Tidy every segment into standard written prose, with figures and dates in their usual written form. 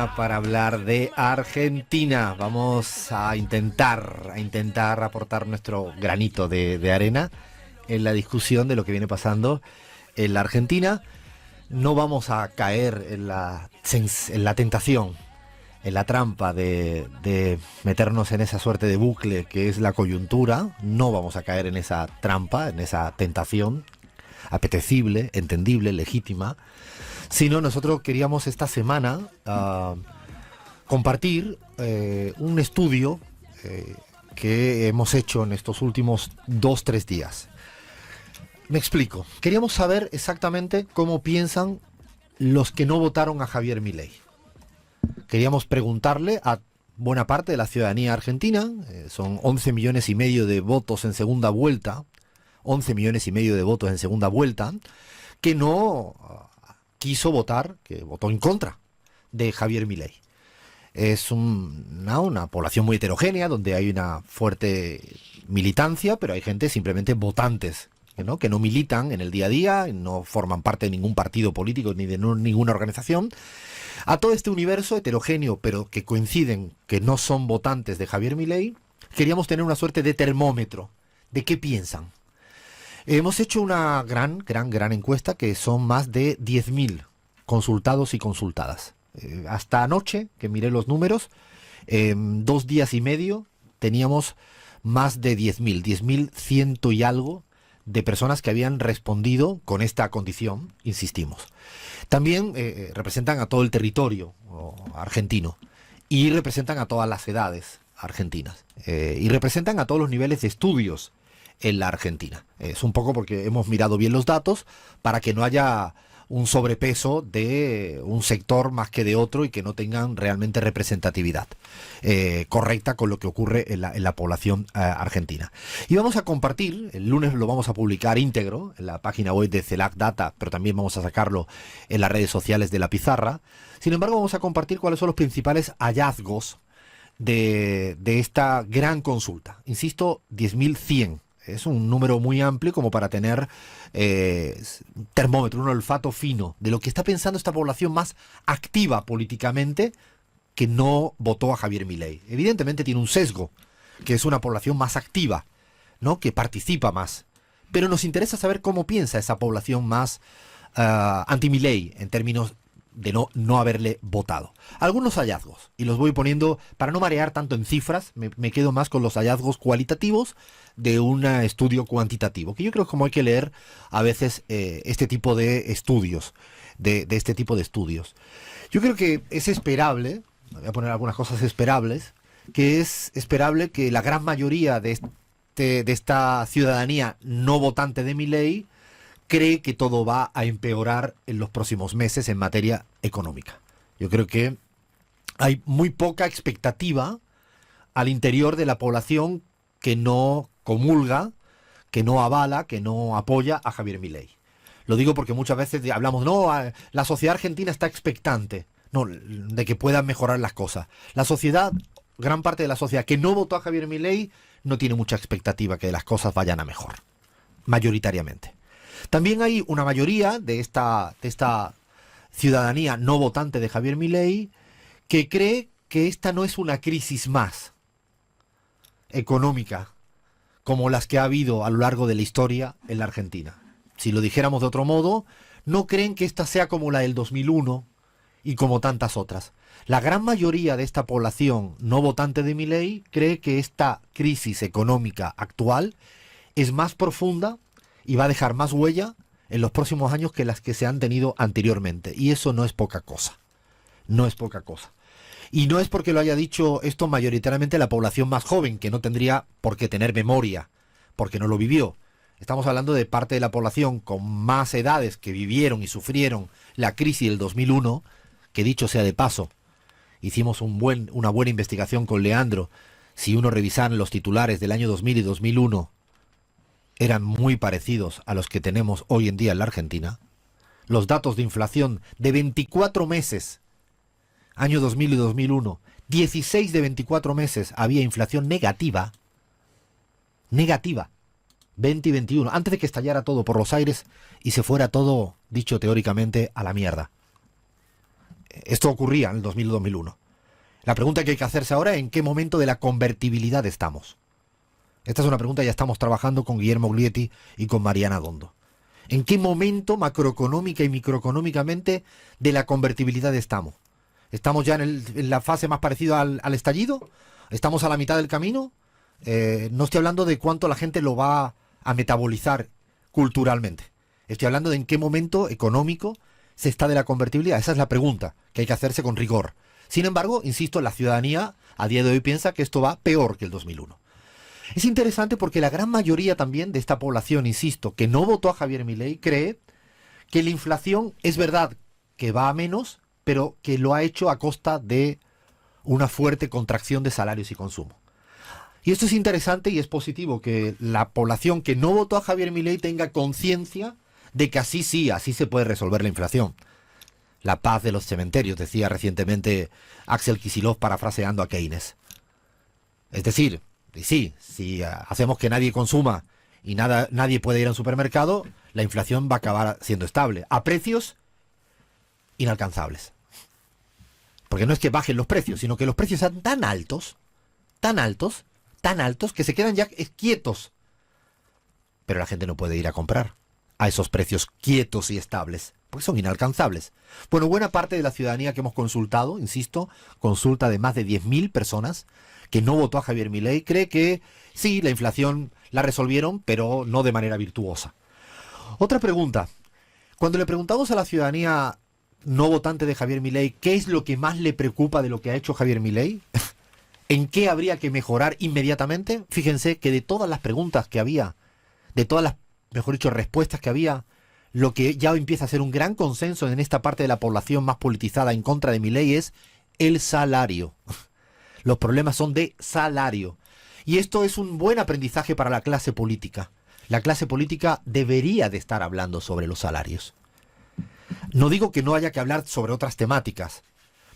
semana para hablar de Argentina. Vamos a intentar aportar nuestro granito de arena en la discusión de lo que viene pasando en la Argentina. No vamos a caer en la tentación, en la trampa de meternos en esa suerte de bucle que es la coyuntura. No vamos a caer en esa trampa, en esa tentación apetecible, entendible, legítima, sino nosotros queríamos esta semana compartir un estudio que hemos hecho en estos últimos 2-3 días. Me explico. Queríamos saber exactamente cómo piensan los que no votaron a Javier Milei. Queríamos preguntarle a buena parte de la ciudadanía argentina, son 11 millones y medio de votos en segunda vuelta, 11 millones y medio de votos en segunda vuelta, que no quiso votar, que votó en contra de Javier Milei. Es una población muy heterogénea, donde hay una fuerte militancia, pero hay gente simplemente votantes, ¿no? Que no militan en el día a día, no forman parte de ningún partido político ni de ninguna organización. A todo este universo heterogéneo, pero que coinciden que no son votantes de Javier Milei, queríamos tener una suerte de termómetro de qué piensan. Hemos hecho una gran encuesta, que son más de 10.000 consultados y consultadas. Hasta anoche, que miré los números, 2 días y medio teníamos más de 10.100 y algo de personas que habían respondido con esta condición, insistimos. También representan a todo el territorio argentino y representan a todas las edades argentinas y representan a todos los niveles de estudios en la Argentina. Es un poco porque hemos mirado bien los datos para que no haya un sobrepeso de un sector más que de otro y que no tengan realmente representatividad correcta con lo que ocurre en la población argentina. Y vamos a compartir, el lunes lo vamos a publicar íntegro en la página web de CELAC Data, pero también vamos a sacarlo en las redes sociales de La Pizarra. Sin embargo, vamos a compartir cuáles son los principales hallazgos de esta gran consulta. Insisto, 10.100. Es un número muy amplio como para tener un termómetro, un olfato fino de lo que está pensando esta población más activa políticamente que no votó a Javier Milei. Evidentemente tiene un sesgo, que es una población más activa, ¿no? Que participa más. Pero nos interesa saber cómo piensa esa población más anti-Milei en términos de no haberle votado. Algunos hallazgos, y los voy poniendo para no marear tanto en cifras, me quedo más con los hallazgos cualitativos de un estudio cuantitativo, que yo creo que como hay que leer a veces este tipo de estudios, de este tipo de estudios. Yo creo que es esperable, voy a poner algunas cosas esperables, que es esperable que la gran mayoría de esta ciudadanía no votante de Milei cree que todo va a empeorar en los próximos meses en materia económica. Yo creo que hay muy poca expectativa al interior de la población que no comulga, que no avala, que no apoya a Javier Milei. Lo digo porque muchas veces hablamos, no, la sociedad argentina está expectante, no, de que puedan mejorar las cosas. La sociedad, gran parte de la sociedad que no votó a Javier Milei, no tiene mucha expectativa que las cosas vayan a mejor, mayoritariamente. También hay una mayoría de esta ciudadanía no votante de Javier Milei que cree que esta no es una crisis más económica como las que ha habido a lo largo de la historia en la Argentina. Si lo dijéramos de otro modo, no creen que esta sea como la del 2001 y como tantas otras. La gran mayoría de esta población no votante de Milei cree que esta crisis económica actual es más profunda y va a dejar más huella en los próximos años que las que se han tenido anteriormente. Y eso no es poca cosa. No es poca cosa. Y no es porque lo haya dicho esto mayoritariamente la población más joven, que no tendría por qué tener memoria, porque no lo vivió. Estamos hablando de parte de la población con más edades que vivieron y sufrieron la crisis del 2001, que dicho sea de paso, hicimos una buena investigación con Leandro. Si uno revisara los titulares del año 2000 y 2001, eran muy parecidos a los que tenemos hoy en día en la Argentina. Los datos de inflación de 24 meses, año 2000 y 2001, 16 de 24 meses había inflación negativa, 20 y 21, antes de que estallara todo por los aires y se fuera todo, dicho teóricamente, a la mierda. Esto ocurría en el 2000-2001. La pregunta que hay que hacerse ahora es en qué momento de la convertibilidad estamos. Esta es una pregunta que ya estamos trabajando con Guillermo Glietti y con Mariana Dondo. ¿En qué momento macroeconómica y microeconómicamente de la convertibilidad estamos? ¿Estamos ya en la fase más parecida al estallido? ¿Estamos a la mitad del camino? No estoy hablando de cuánto la gente lo va a metabolizar culturalmente. Estoy hablando de en qué momento económico se está de la convertibilidad. Esa es la pregunta que hay que hacerse con rigor. Sin embargo, insisto, la ciudadanía a día de hoy piensa que esto va peor que el 2001. Es interesante porque la gran mayoría también de esta población, insisto, que no votó a Javier Milei, cree que la inflación es verdad que va a menos, pero que lo ha hecho a costa de una fuerte contracción de salarios y consumo. Y esto es interesante y es positivo, que la población que no votó a Javier Milei tenga conciencia de que así sí, así se puede resolver la inflación. La paz de los cementerios, decía recientemente Axel Kicillof parafraseando a Keynes. Es decir, y sí, si hacemos que nadie consuma y nadie puede ir al supermercado, la inflación va a acabar siendo estable, a precios inalcanzables. Porque no es que bajen los precios, sino que los precios están tan altos, que se quedan ya quietos. Pero la gente no puede ir a comprar a esos precios quietos y estables, porque son inalcanzables. Bueno, buena parte de la ciudadanía que hemos consultado, insisto, consulta de más de 10.000 personas, que no votó a Javier Milei, cree que sí, la inflación la resolvieron, pero no de manera virtuosa. Otra pregunta. Cuando le preguntamos a la ciudadanía no votante de Javier Milei qué es lo que más le preocupa de lo que ha hecho Javier Milei, en qué habría que mejorar inmediatamente, fíjense que de todas las preguntas que había, de todas las, mejor dicho, respuestas que había, lo que ya empieza a ser un gran consenso en esta parte de la población más politizada en contra de Milei es el salario. Los problemas son de salario. Y esto es un buen aprendizaje para la clase política. La clase política debería de estar hablando sobre los salarios. No digo que no haya que hablar sobre otras temáticas.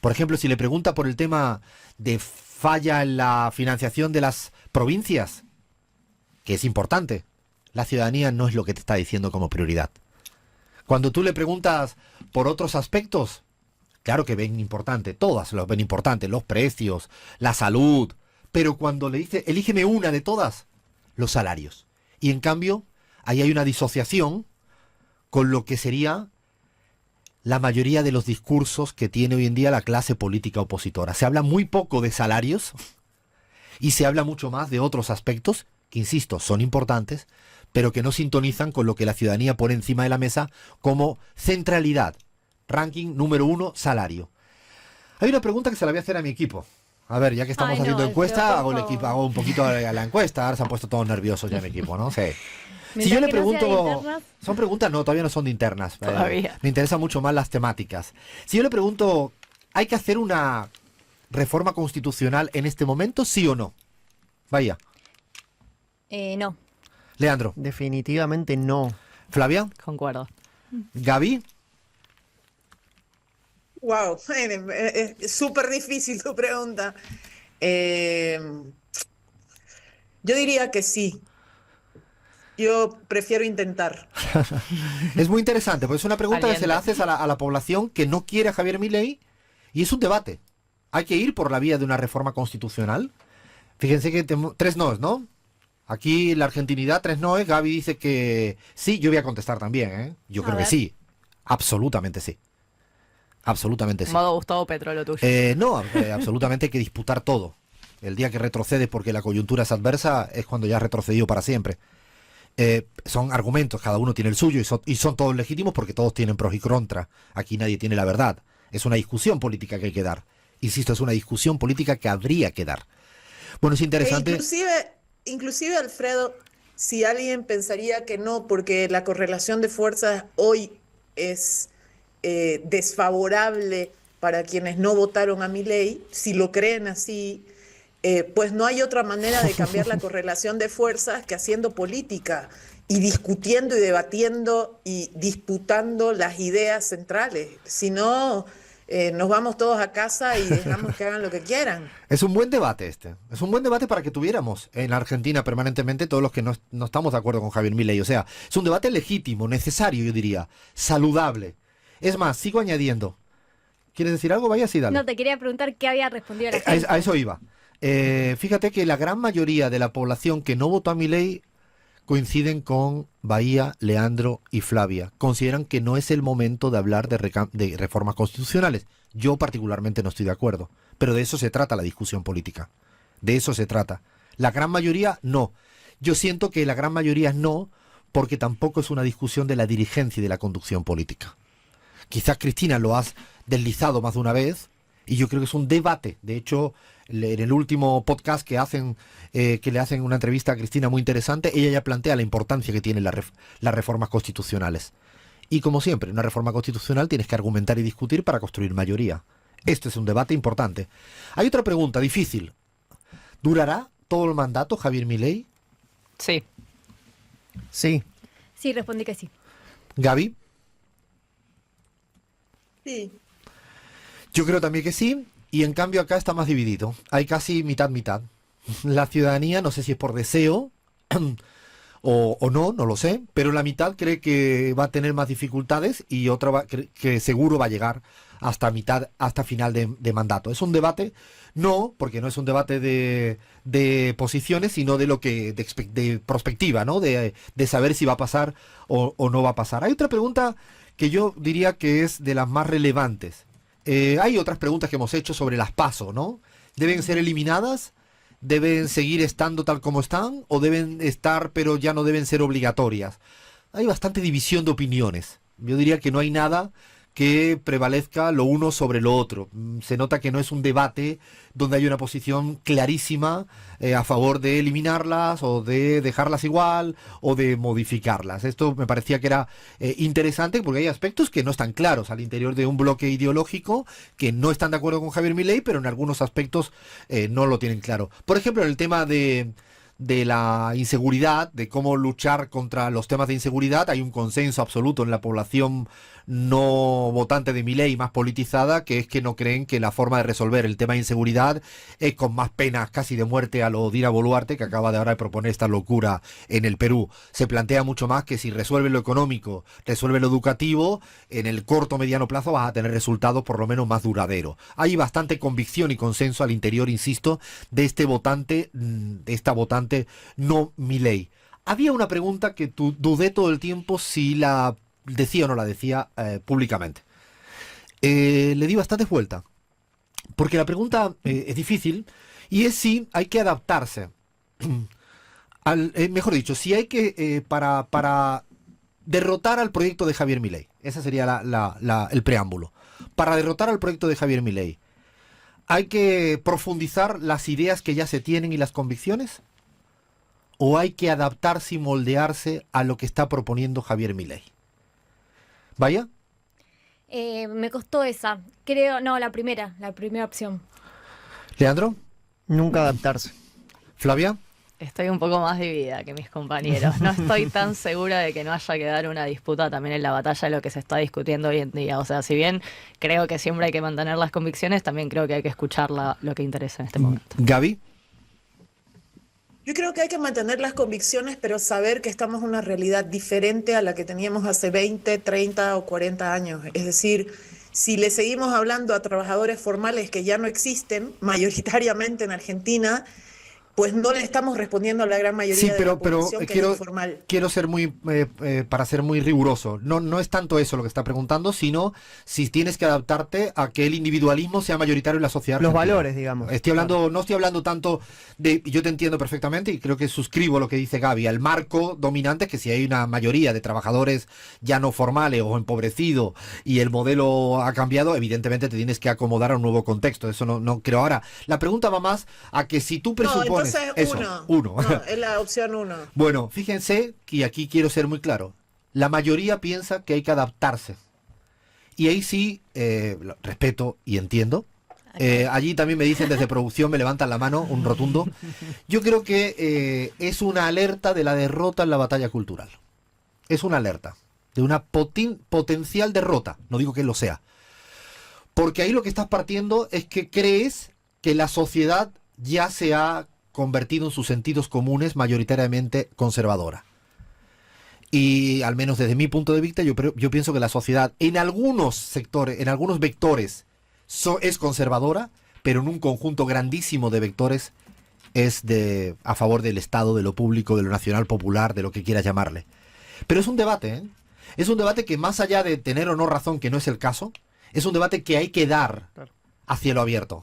Por ejemplo, si le pregunta por el tema de falla en la financiación de las provincias, que es importante, la ciudadanía no es lo que te está diciendo como prioridad. Cuando tú le preguntas por otros aspectos, claro que ven importante, todas los ven importante, los precios, la salud, pero cuando le dice, elígeme una de todas, los salarios. Y en cambio, ahí hay una disociación con lo que sería la mayoría de los discursos que tiene hoy en día la clase política opositora. Se habla muy poco de salarios y se habla mucho más de otros aspectos que, insisto, son importantes, pero que no sintonizan con lo que la ciudadanía pone encima de la mesa como centralidad. Ranking número 1, salario. Hay una pregunta que se la voy a hacer a mi equipo. A ver, ya que estamos haciendo encuesta, hago un poquito a la encuesta. Ahora se han puesto todos nerviosos ya mi equipo, ¿no? Sí. Si yo le pregunto... Son preguntas, no, todavía no son de internas. Todavía. Me interesan mucho más las temáticas. Si yo le pregunto, ¿hay que hacer una reforma constitucional en este momento, sí o no? Vaya. No. Leandro. Definitivamente no. Flavia. Concuerdo. Gaby. Wow, es súper difícil tu pregunta. Yo diría que sí. Yo prefiero intentar. Es muy interesante, porque es una pregunta que se la haces a la población que no quiere a Javier Milei y es un debate. Hay que ir por la vía de una reforma constitucional. Fíjense que tres noes, ¿no? Aquí la argentinidad, tres noes. Gaby dice que sí, yo voy a contestar también, ¿eh? Yo creo que sí. Absolutamente sí. Absolutamente sí. Modo Gustavo Petro, lo tuyo. No, absolutamente hay que disputar todo. El día que retrocedes porque la coyuntura es adversa es cuando ya has retrocedido para siempre. Son argumentos, cada uno tiene el suyo y son todos legítimos porque todos tienen pros y contras. Aquí nadie tiene la verdad. Es una discusión política que hay que dar. Insisto, es una discusión política que habría que dar. Bueno, es interesante. Inclusive, Alfredo, si alguien pensaría que no, porque la correlación de fuerzas hoy es desfavorable para quienes no votaron a Milei, si lo creen así, pues no hay otra manera de cambiar la correlación de fuerzas que haciendo política y discutiendo y debatiendo y disputando las ideas centrales. Si no, nos vamos todos a casa y dejamos que hagan lo que quieran. Es un buen debate este. Es un buen debate para que tuviéramos en Argentina permanentemente todos los que no estamos de acuerdo con Javier Milei. O sea, es un debate legítimo, necesario, yo diría, saludable. Es más, sigo añadiendo, ¿Quieres decir algo? Vaya, sí, dale. No, te quería preguntar qué había respondido la A gente. a eso iba. Fíjate que la gran mayoría de la población que no votó a Milei coinciden con Bahía, Leandro y Flavia. Consideran que no es el momento de hablar de reformas constitucionales. Yo particularmente no estoy de acuerdo. Pero de eso se trata la discusión política. De eso se trata. La gran mayoría no. Yo siento que la gran mayoría no, porque tampoco es una discusión de la dirigencia y de la conducción política. Quizás, Cristina, lo has deslizado más de una vez, y yo creo que es un debate. De hecho, en el último podcast que le hacen una entrevista a Cristina muy interesante, ella ya plantea la importancia que tienen las reformas constitucionales. Y como siempre, en una reforma constitucional tienes que argumentar y discutir para construir mayoría. Este es un debate importante. Hay otra pregunta difícil. ¿Durará todo el mandato Javier Milei? Sí. Sí. Sí, respondí que sí. Gaby. Sí. Yo creo también que sí, y en cambio acá está más dividido. Hay casi mitad-mitad. La ciudadanía, no sé si es por deseo o no, no lo sé, pero la mitad cree que va a tener más dificultades y otra que seguro va a llegar hasta final de mandato. ¿Es un debate? No, porque no es un debate de posiciones, sino de de perspectiva, ¿no? De saber si va a pasar o no va a pasar. Hay otra pregunta que yo diría que es de las más relevantes. Hay otras preguntas que hemos hecho sobre las PASO, ¿no? ¿Deben ser eliminadas? ¿Deben seguir estando tal como están? ¿O deben estar pero ya no deben ser obligatorias? Hay bastante división de opiniones. Yo diría que no hay nada que prevalezca lo uno sobre lo otro. Se nota que no es un debate donde hay una posición clarísima a favor de eliminarlas o de dejarlas igual o de modificarlas. Esto me parecía que era interesante porque hay aspectos que no están claros al interior de un bloque ideológico que no están de acuerdo con Javier Milei, pero en algunos aspectos no lo tienen claro. Por ejemplo, en el tema de la inseguridad, de cómo luchar contra los temas de inseguridad, hay un consenso absoluto en la población no votante de Milei, más politizada, que es que no creen que la forma de resolver el tema de inseguridad es con más penas casi de muerte a lo Dina Boluarte, que acaba de ahora de proponer esta locura en el Perú. Se plantea mucho más que si resuelve lo económico, resuelve lo educativo, en el corto o mediano plazo vas a tener resultados por lo menos más duraderos. Hay bastante convicción y consenso al interior, insisto, de esta votante no Milei. Había una pregunta que dudé todo el tiempo si la decía o no la decía públicamente. Le di bastantes vueltas, porque la pregunta es difícil, y es si hay que adaptarse, mejor dicho, si hay que, para derrotar al proyecto de Javier Milei, ese sería el preámbulo, para derrotar al proyecto de Javier Milei, ¿hay que profundizar las ideas que ya se tienen y las convicciones? ¿O hay que adaptarse y moldearse a lo que está proponiendo Javier Milei? ¿Vaya? Me costó esa. Creo, no, la primera opción. ¿Leandro? Nunca adaptarse. ¿Flavia? Estoy un poco más dividida que mis compañeros. No estoy tan segura de que no haya que dar una disputa también en la batalla de lo que se está discutiendo hoy en día. O sea, si bien creo que siempre hay que mantener las convicciones, también creo que hay que escuchar lo que interesa en este momento. ¿Gaby? Yo creo que hay que mantener las convicciones, pero saber que estamos en una realidad diferente a la que teníamos hace 20, 30 o 40 años. Es decir, si le seguimos hablando a trabajadores formales que ya no existen, mayoritariamente en Argentina, pues no le estamos respondiendo a la gran mayoría de la población que es informal. Quiero ser para ser muy riguroso. No es tanto eso lo que está preguntando, sino si tienes que adaptarte a que el individualismo sea mayoritario en la sociedad Los argentina. valores, digamos. No estoy hablando tanto de, yo te entiendo perfectamente y creo que suscribo lo que dice Gaby. El marco dominante es que si hay una mayoría de trabajadores ya no formales o empobrecidos y el modelo ha cambiado, evidentemente te tienes que acomodar a un nuevo contexto. Eso no creo. Ahora, la pregunta va más a que si tú presupones... Uno. No, es la opción 1. Bueno, fíjense, y aquí quiero ser muy claro, la mayoría piensa que hay que adaptarse. Y ahí sí, respeto y entiendo. Allí también me dicen desde producción, me levantan la mano, un rotundo. Yo creo que es una alerta de la derrota en la batalla cultural. Es una alerta de una potencial derrota. No digo que lo sea. Porque ahí lo que estás partiendo es que crees que la sociedad ya se ha convertido en sus sentidos comunes mayoritariamente conservadora. Y al menos desde mi punto de vista, yo pienso que la sociedad en algunos sectores, en algunos vectores es conservadora, pero en un conjunto grandísimo de vectores es a favor del Estado, de lo público, de lo nacional popular, de lo que quieras llamarle. Pero es un debate, ¿eh? Es un debate que más allá de tener o no razón, que no es el caso, es un debate que hay que dar a cielo abierto.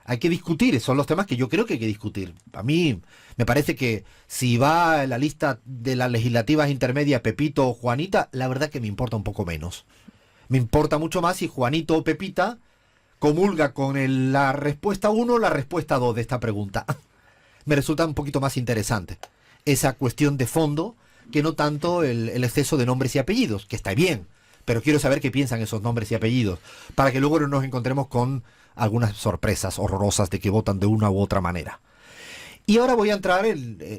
Hay que discutir, son los temas que yo creo que hay que discutir. A mí me parece que si va en la lista de las legislativas intermedias Pepito o Juanita, la verdad que me importa un poco menos. Me importa mucho más si Juanito o Pepita comulga con la respuesta 1 o la respuesta 2 de esta pregunta. Me resulta un poquito más interesante esa cuestión de fondo que no tanto el exceso de nombres y apellidos, que está bien, pero quiero saber qué piensan esos nombres y apellidos, para que luego no nos encontremos con algunas sorpresas horrorosas de que votan de una u otra manera. Y ahora voy a entrar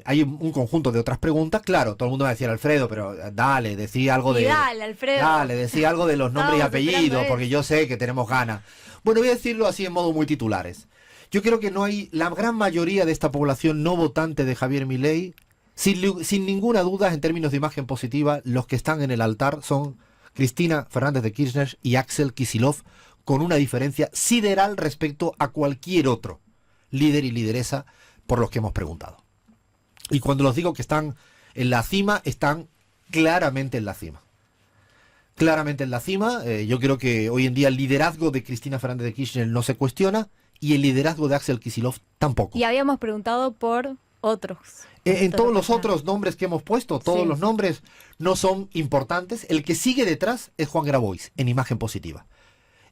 hay un conjunto de otras preguntas. Claro, todo el mundo va a decir, Alfredo, pero dale, decía algo de... Dale, Alfredo. Dale, decía algo de los nombres y Estábamos apellidos, esperando porque yo sé que tenemos ganas. Bueno, voy a decirlo así en modo muy titulares. Yo creo que la gran mayoría de esta población no votante de Javier Milei, sin ninguna duda, en términos de imagen positiva, los que están en el altar son Cristina Fernández de Kirchner y Axel Kicillof, con una diferencia sideral respecto a cualquier otro líder y lideresa por los que hemos preguntado. Y cuando los digo que están en la cima, están claramente en la cima. Claramente en la cima. Yo creo que hoy en día el liderazgo de Cristina Fernández de Kirchner no se cuestiona y el liderazgo de Axel Kicillof tampoco. Y habíamos preguntado por otros. En todos los otros nombres que hemos puesto, todos los nombres no son importantes. El que sigue detrás es Juan Grabois, en imagen positiva.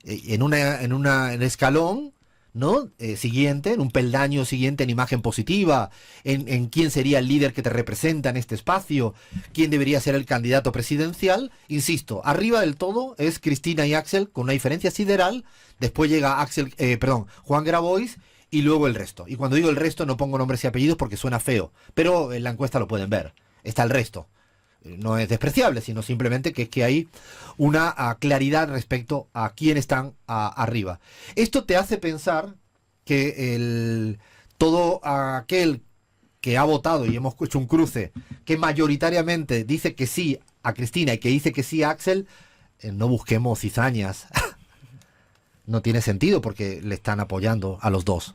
En el escalón, ¿no? Siguiente, en un peldaño siguiente en imagen positiva, en quién sería el líder que te representa en este espacio, quién debería ser el candidato presidencial. Insisto, arriba del todo es Cristina y Axel con una diferencia sideral. Después llega Juan Grabois y luego el resto. Y cuando digo el resto no pongo nombres y apellidos porque suena feo, pero en la encuesta lo pueden ver. Está el resto. No es despreciable, sino simplemente que es que hay una claridad respecto a quién están arriba. Esto te hace pensar que todo aquel que ha votado, y hemos hecho un cruce, que mayoritariamente dice que sí a Cristina y que dice que sí a Axel, no busquemos cizañas. No tiene sentido porque le están apoyando a los dos.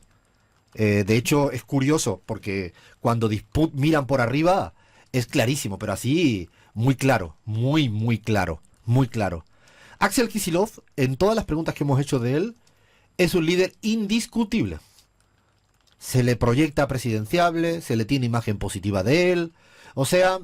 De hecho, es curioso porque cuando miran por arriba es clarísimo, pero así muy claro, muy claro, muy claro. Axel Kicillof, en todas las preguntas que hemos hecho de él, es un líder indiscutible. Se le proyecta presidenciable, se le tiene imagen positiva de él. O sea,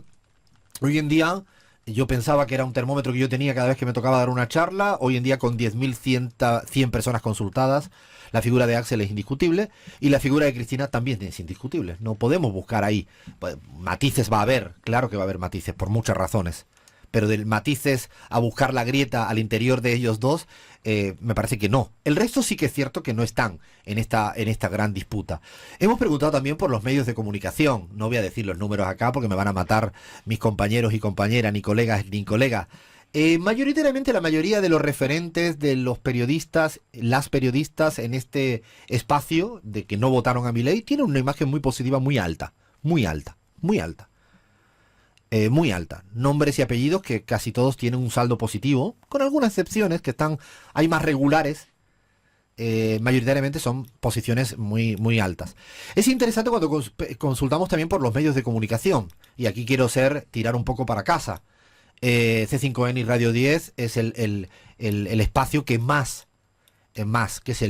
hoy en día, yo pensaba que era un termómetro que yo tenía cada vez que me tocaba dar una charla. Hoy en día, con 10.100 personas consultadas, la figura de Axel es indiscutible y la figura de Cristina también es indiscutible. No podemos buscar ahí. Matices va a haber, claro que va a haber matices, por muchas razones. Pero de matices a buscar la grieta al interior de ellos dos, me parece que no. El resto sí que es cierto que no están en esta gran disputa. Hemos preguntado también por los medios de comunicación. No voy a decir los números acá porque me van a matar mis compañeros y compañeras, ni colegas ni colegas. Mayoritariamente la mayoría de los referentes de los periodistas, las periodistas en este espacio de que no votaron a Milei, tienen una imagen muy positiva, muy alta, muy alta, muy alta. Muy alta. Nombres y apellidos que casi todos tienen un saldo positivo, con algunas excepciones que hay más regulares. Mayoritariamente son posiciones muy altas. Es interesante cuando consultamos también por los medios de comunicación, y aquí quiero tirar un poco para casa. C5N y Radio 10 es el espacio que más, que es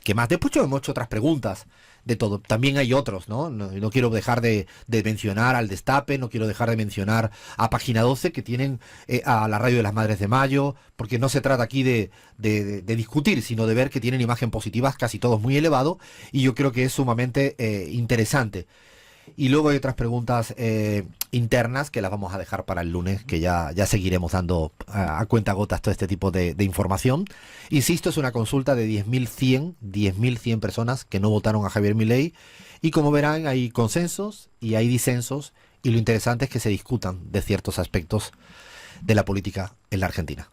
que más. Después hemos hecho otras preguntas de todo. También hay otros, ¿no? No quiero dejar de mencionar al Destape, no quiero dejar de mencionar a Página 12, que tienen a la Radio de las Madres de Mayo, porque no se trata aquí de discutir, sino de ver que tienen imagen positivas, casi todos muy elevado, y yo creo que es sumamente interesante. Y luego hay otras preguntas internas que las vamos a dejar para el lunes, que ya seguiremos dando a cuentagotas todo este tipo de información. Insisto, es una consulta de 10.100 personas que no votaron a Javier Milei, y como verán hay consensos y hay disensos, y lo interesante es que se discutan de ciertos aspectos de la política en la Argentina.